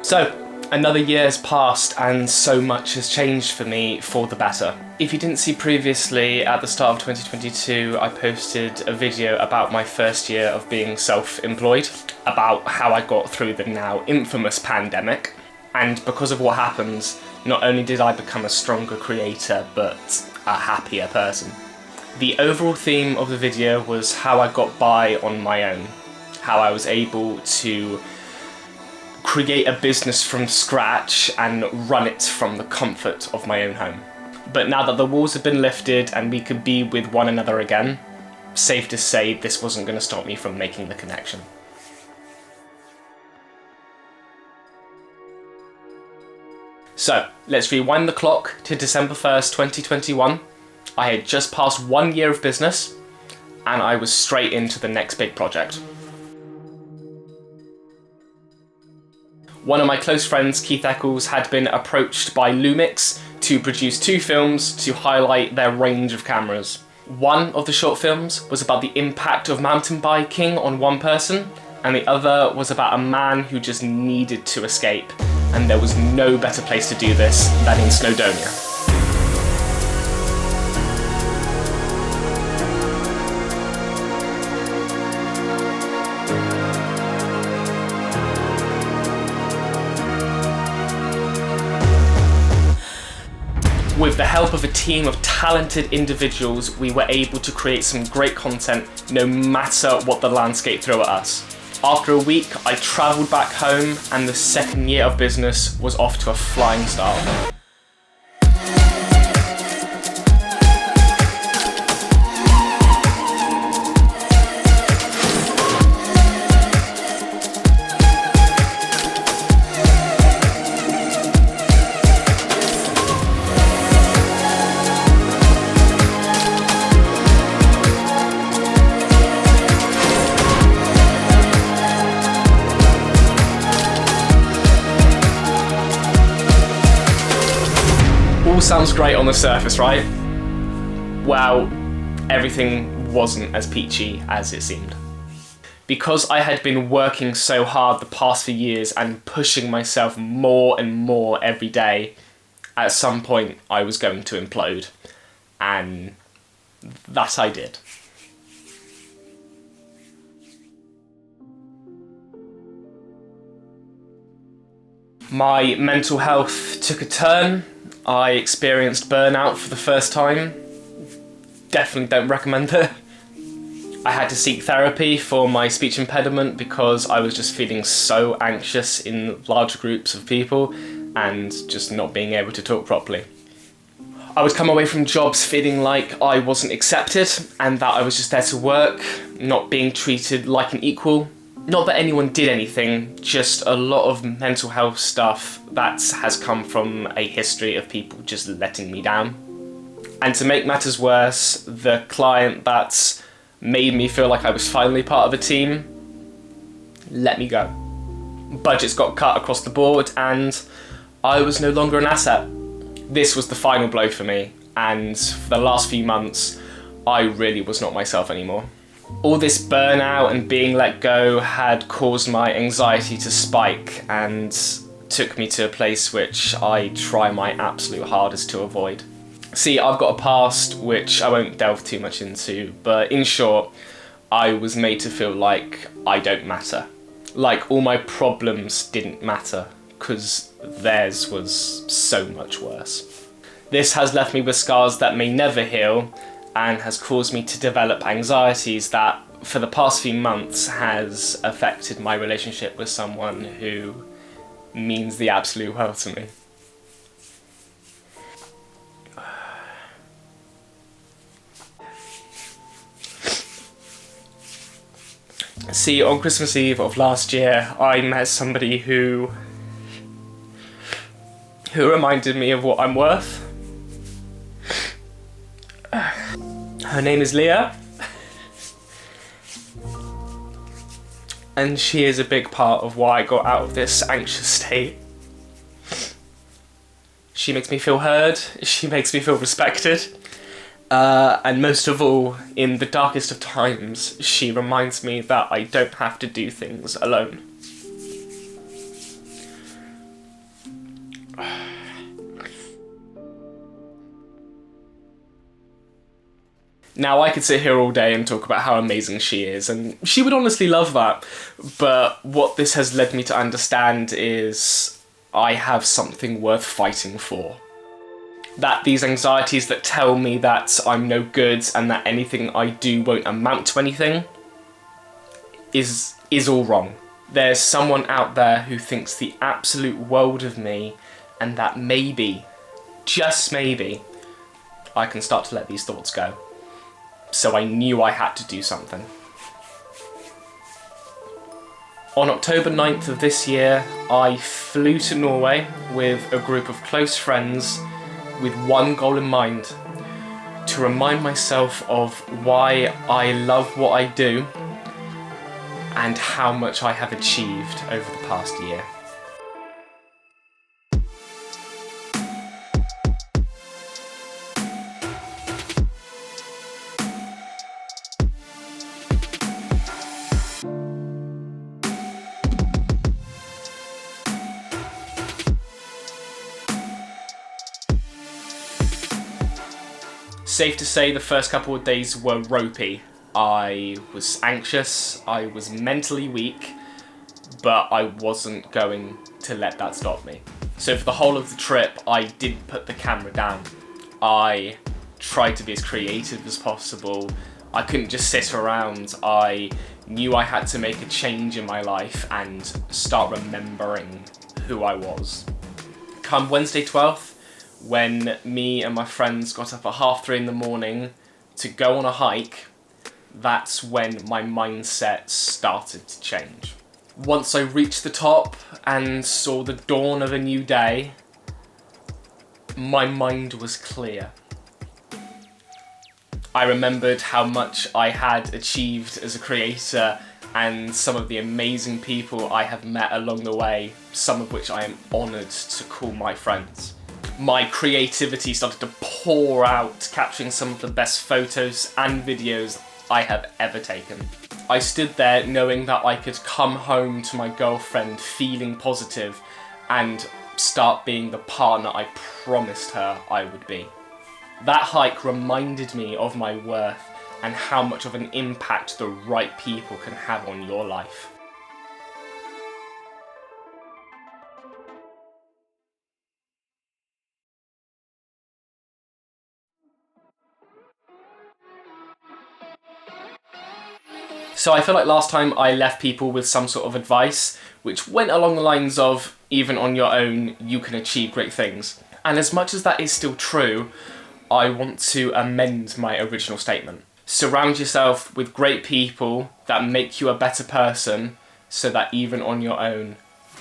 So, another year has passed and so much has changed for me for the better. If you didn't see previously, at the start of 2022, I posted a video about my first year of being self-employed, about how I got through the now infamous pandemic. And because of what happened, not only did I become a stronger creator, but a happier person. The overall theme of the video was how I got by on my own, how I was able to create a business from scratch and run it from the comfort of my own home. But now that the walls have been lifted and we could be with one another again, safe to say this wasn't going to stop me from making the connection. So, let's rewind the clock to December 1st, 2021. I had just passed 1 year of business and I was straight into the next big project. One of my close friends, Keith Eccles, had been approached by Lumix to produce 2 films to highlight their range of cameras. One of the short films was about the impact of mountain biking on one person, and the other was about a man who just needed to escape, and there was no better place to do this than in Snowdonia. With the help of a team of talented individuals, we were able to create some great content no matter what the landscape threw at us. After a week, I travelled back home and the second year of business was off to a flying start. Sounds great on the surface, right? Well, everything wasn't as peachy as it seemed. Because I had been working so hard the past few years and pushing myself more and more every day, at some point I was going to implode. And that I did. My mental health took a turn. I experienced burnout for the first time. Definitely don't recommend it. I had to seek therapy for my speech impediment because I was just feeling so anxious in large groups of people and just not being able to talk properly. I would come away from jobs feeling like I wasn't accepted and that I was just there to work, not being treated like an equal. Not that anyone did anything, just a lot of mental health stuff that has come from a history of people just letting me down. And to make matters worse, the client that made me feel like I was finally part of a team let me go. Budgets got cut across the board and I was no longer an asset. This was the final blow for me, and for the last few months I really was not myself anymore. All this burnout and being let go had caused my anxiety to spike and took me to a place which I try my absolute hardest to avoid. See, I've got a past which I won't delve too much into, but in short, I was made to feel like I don't matter. Like all my problems didn't matter, because theirs was so much worse. This has left me with scars that may never heal, and has caused me to develop anxieties that, for the past few months, has affected my relationship with someone who means the absolute world to me. See, on Christmas Eve of last year, I met somebody who reminded me of what I'm worth. Her name is Leah, and she is a big part of why I got out of this anxious state. She makes me feel heard, she makes me feel respected, and most of all, in the darkest of times, she reminds me that I don't have to do things alone. Now, I could sit here all day and talk about how amazing she is, and she would honestly love that, but what this has led me to understand is I have something worth fighting for. That these anxieties that tell me that I'm no good and that anything I do won't amount to anything is all wrong. There's someone out there who thinks the absolute world of me, and that maybe, just maybe, I can start to let these thoughts go. So I knew I had to do something. On October 9th of this year, I flew to Norway with a group of close friends with one goal in mind: to remind myself of why I love what I do and how much I have achieved over the past year. Safe to say the first couple of days were ropey. I was anxious, I was mentally weak, but I wasn't going to let that stop me. So for the whole of the trip, I didn't put the camera down. I tried to be as creative as possible. I couldn't just sit around. I knew I had to make a change in my life and start remembering who I was. Come Wednesday 12th, when me and my friends got up at 3:30 in the morning to go on a hike, that's when my mindset started to change. Once I reached the top and saw the dawn of a new day, my mind was clear. I remembered how much I had achieved as a creator and some of the amazing people I have met along the way, some of which I am honoured to call my friends. My creativity started to pour out, capturing some of the best photos and videos I have ever taken. I stood there knowing that I could come home to my girlfriend feeling positive and start being the partner I promised her I would be. That hike reminded me of my worth and how much of an impact the right people can have on your life. So I feel like last time I left people with some sort of advice, which went along the lines of, even on your own, you can achieve great things. And as much as that is still true, I want to amend my original statement. Surround yourself with great people that make you a better person, so that even on your own,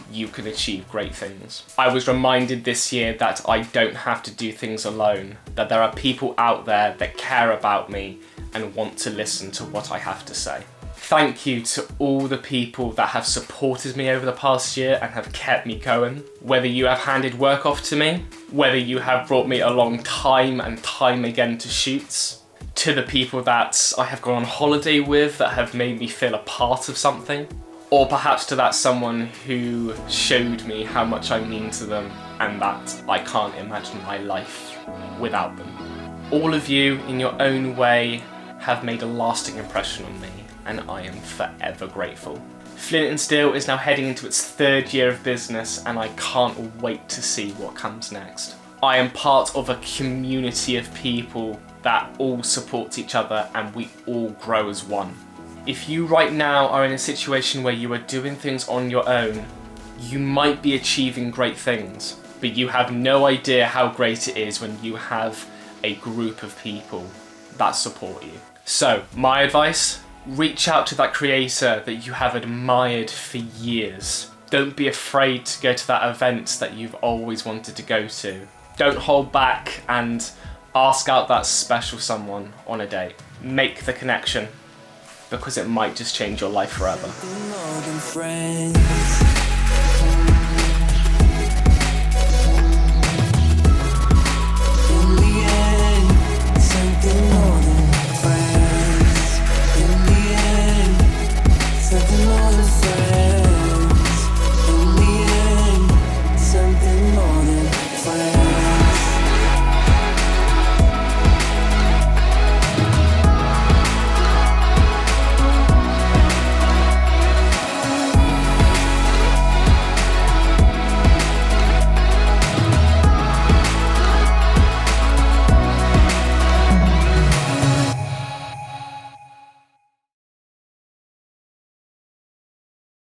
you can achieve great things. I was reminded this year that I don't have to do things alone, that there are people out there that care about me and want to listen to what I have to say. Thank you to all the people that have supported me over the past year and have kept me going. Whether you have handed work off to me, whether you have brought me along time and time again to shoots, to the people that I have gone on holiday with that have made me feel a part of something, or perhaps to that someone who showed me how much I mean to them and that I can't imagine my life without them. All of you, in your own way, have made a lasting impression on me, and I am forever grateful. Flint Steel is now heading into its 3rd year of business, and I can't wait to see what comes next. I am part of a community of people that all support each other and we all grow as one. If you right now are in a situation where you are doing things on your own, you might be achieving great things, but you have no idea how great it is when you have a group of people that support you. So, my advice: reach out to that creator that you have admired for years. Don't be afraid to go to that event that you've always wanted to go to. Don't hold back and ask out that special someone on a date. Make the connection, because it might just change your life forever.